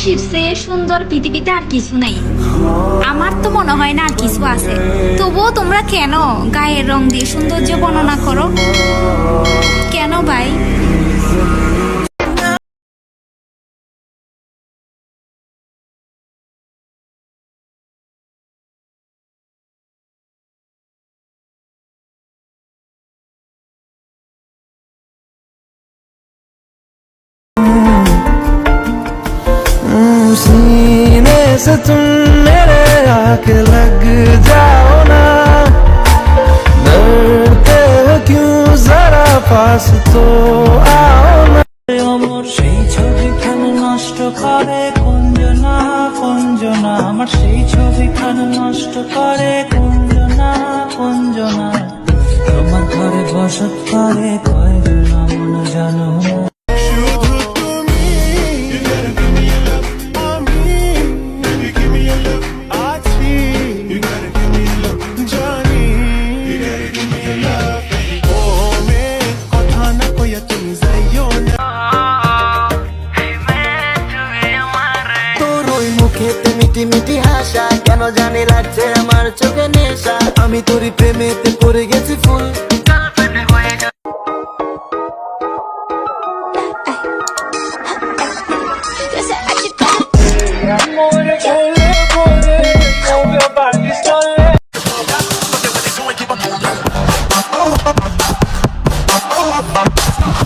খুশির চেয়ে সুন্দর পৃথিবীতে আর কিছু নেই। আমার তো মনে হয় না আর কিছু আছে। তবুও তোমরা কেন গায়ের রং দিয়ে সৌন্দর্য বর্ণনা করো? কেন ভাই? सीने से तुम मेरे आके लग जाओ ना, डरते हो क्यों जरा पास तो आओ ना। আমার সেই ছবিখানা নষ্ট করে কুঞ্জনা কুঞ্জনা, আমার সেই ছবিখানা নষ্ট করে কুঞ্জনা কুঞ্জনা, তোমার ঘরে বসত করে কয়জনা মন জানো না। মুখেতে মিটি মিটি হাসা, কেন জানি লাগছে আমার চোখে নেশা, আমি তোরই প্রেমেতে পড়ে গেছি ফুল।